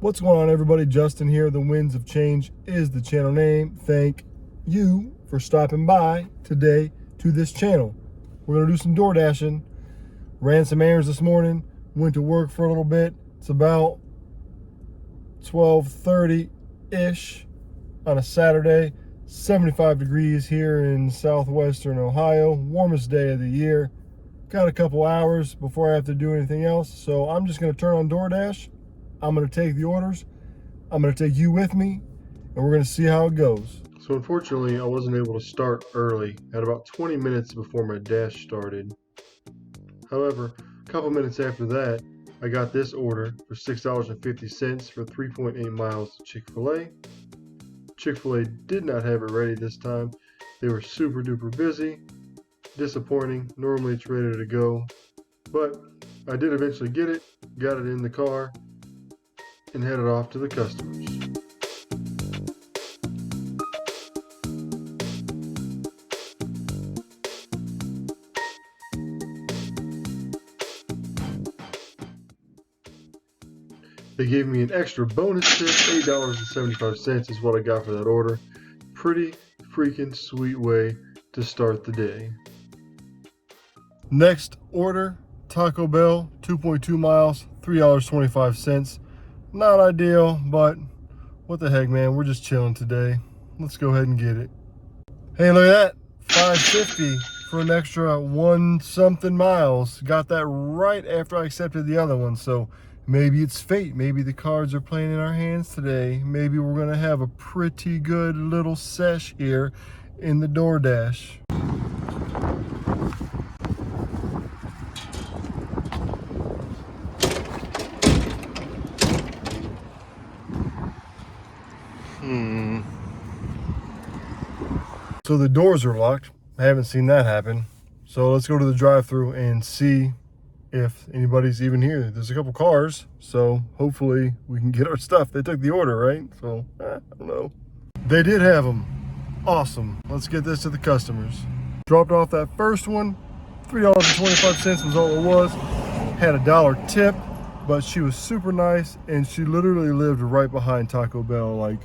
What's going on, everybody? Justin here. The Winds of Change is the channel name. Thank you for stopping by today to this channel. We're going to do some door dashing. Ran some errands this morning. Went to work for a little bit. It's about 12:30-ish on a Saturday. 75 degrees here in southwestern Ohio. Warmest day of the year. Got a couple hours before I have to do anything else. So I'm just going to turn on DoorDash. I'm going to take the orders. I'm going to take you with me, and we're going to see how it goes. So unfortunately, I wasn't able to start early at about 20 minutes before my dash started. However, a couple minutes after that, I got this order for $6.50 for 3.8 miles to Chick-fil-A. Chick-fil-A did not have it ready this time. They were super duper busy. Disappointing. Normally it's ready to go. But I did eventually get it, got it in the car, and headed off to the customers. They gave me an extra bonus tip. $8.75 is what I got for that order. Pretty freaking sweet way to start the day. Next order, Taco Bell, 2.2 miles, $3.25. Not ideal, but what the heck, man, we're just chilling today. Let's go ahead and get it. Hey, look at that, $5.50 for an extra 1-something miles. Got that right after I accepted the other one, so maybe it's fate. Maybe the cards are playing in our hands today. Maybe we're gonna have a pretty good little sesh here in the DoorDash. So the doors are locked. I haven't seen that happen. So let's go to the drive-thru and see if anybody's even here. There's a couple cars, so hopefully we can get our stuff. They took the order, right? So, I don't know. They did have them. Awesome. Let's get this to the customers. Dropped off that first one. $3.25 was all it was. Had a $1 tip, but she was super nice, and she literally lived right behind Taco Bell. Like,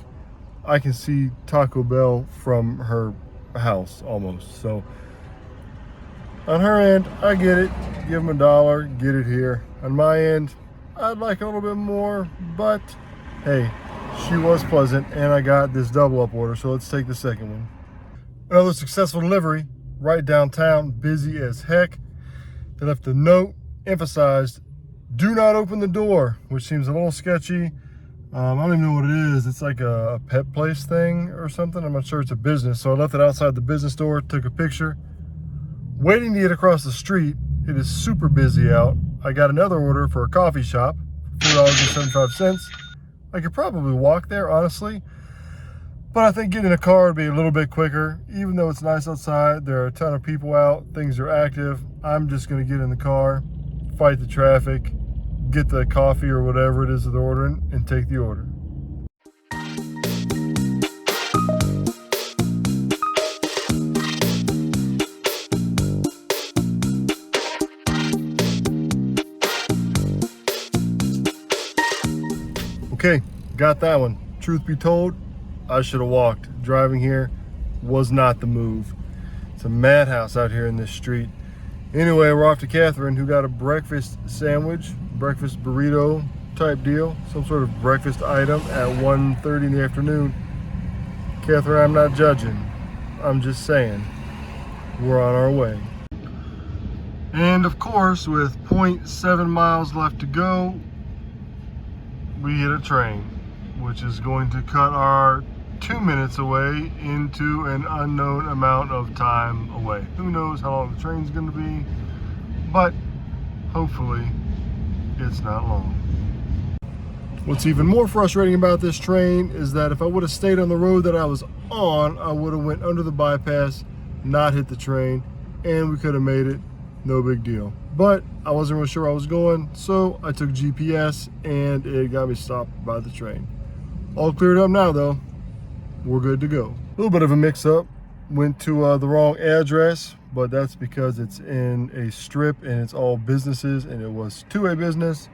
I can see Taco Bell from her house almost. So on her end, I get it. Give them $1, get it here. On my end, I'd like a little bit more, but hey, she was pleasant, and I got this double up order. So let's take the second one. Another successful delivery right downtown, busy as heck. They left a note, emphasized, do not open the door, which seems a little sketchy. I don't even know what it is. It's like a pet place thing or something. I'm not sure. It's a business. So I left it outside the business door, took a picture. Waiting to get across the street. It is super busy out. I got another order for a coffee shop, $4.75. I could probably walk there, honestly. But I think getting in a car would be a little bit quicker. Even though it's nice outside, there are a ton of people out. Things are active. I'm just going to get in the car, fight the traffic, get the coffee or whatever it is that they're ordering, and take the order. Okay, got that one. Truth be told, I should have walked. Driving here was not the move. It's a madhouse out here in this street. Anyway, we're off to Catherine, who got a breakfast sandwich, breakfast burrito type deal, some sort of breakfast item at 1:30 in the afternoon. Catherine, I'm not judging. I'm just saying, we're on our way. And of course, with 0.7 miles left to go, we hit a train, which is going to cut our 2 minutes away into an unknown amount of time away. Who knows how long the train's going to be, but hopefully it's not long. What's even more frustrating about this train is that if I would have stayed on the road that I was on, I would have went under the bypass, not hit the train, and we could have made it. No big deal. But I wasn't really sure where I was going, so I took GPS and it got me stopped by the train. All cleared up now though. We're good to go. A little bit of a mix-up. Went to the wrong address, but that's because it's in a strip and it's all businesses, and it was to a business.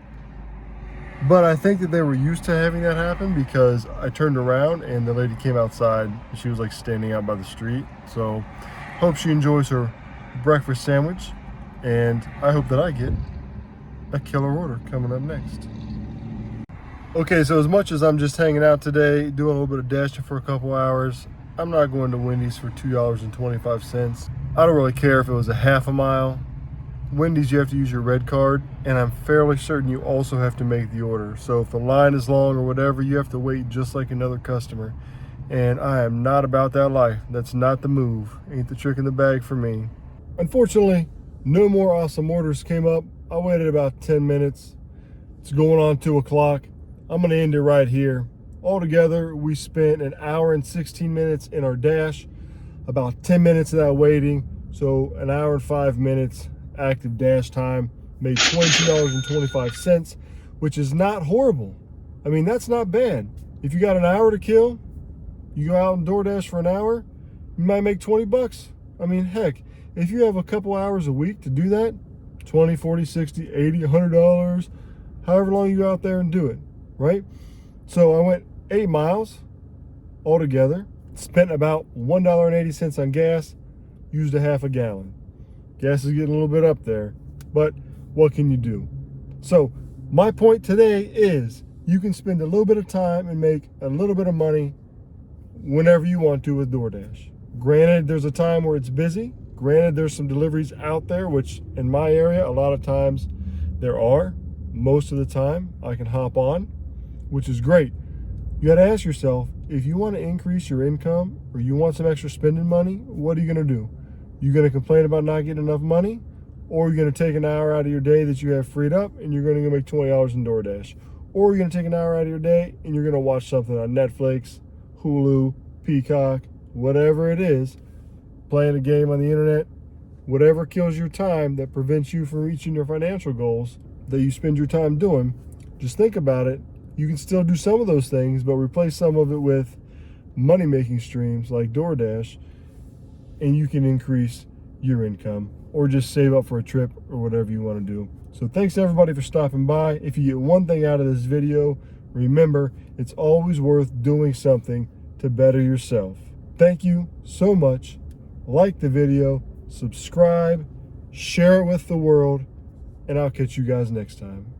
But I think that they were used to having that happen because I turned around and the lady came outside and she was like standing out by the street. So hope she enjoys her breakfast sandwich, and I hope that I get a killer order coming up next. Okay, so as much as I'm just hanging out today, doing a little bit of dashing for a couple hours, I'm not going to Wendy's for $2.25. I don't really care if it was a half a mile. Wendy's, you have to use your red card, and I'm fairly certain you also have to make the order. So if the line is long or whatever, you have to wait just like another customer. And I am not about that life. That's not the move. Ain't the trick in the bag for me. Unfortunately, no more awesome orders came up. I waited about 10 minutes. It's going on 2 o'clock. I'm gonna end it right here. Altogether, we spent an hour and 16 minutes in our dash, about 10 minutes of that waiting. So an hour and 5 minutes active dash time, made $22.25, which is not horrible. I mean, that's not bad. If you got an hour to kill, you go out and DoorDash for an hour, you might make 20 bucks. I mean, heck, if you have a couple hours a week to do that, 20, 40, 60, 80, $100, however long you go out there and do it, right? So I went 8 miles altogether, spent about $1.80 on gas, used a half a gallon. Gas is getting a little bit up there, but what can you do? So my point today is you can spend a little bit of time and make a little bit of money whenever you want to with DoorDash. Granted, there's a time where it's busy. Granted, there's some deliveries out there, which in my area, a lot of times there are. Most of the time I can hop on, which is great. You got to ask yourself, if you want to increase your income or you want some extra spending money, what are you going to do? You going to complain about not getting enough money, or you're going to take an hour out of your day that you have freed up and you're going to go make $20 in DoorDash, or you're going to take an hour out of your day and you're going to watch something on Netflix, Hulu, Peacock, whatever it is, playing a game on the internet, whatever kills your time that prevents you from reaching your financial goals that you spend your time doing. Just think about it. You can still do some of those things, but replace some of it with money-making streams like DoorDash, and you can increase your income or just save up for a trip or whatever you want to do. So thanks to everybody for stopping by. If you get one thing out of this video, remember, it's always worth doing something to better yourself. Thank you so much. Like the video, subscribe, share it with the world, and I'll catch you guys next time.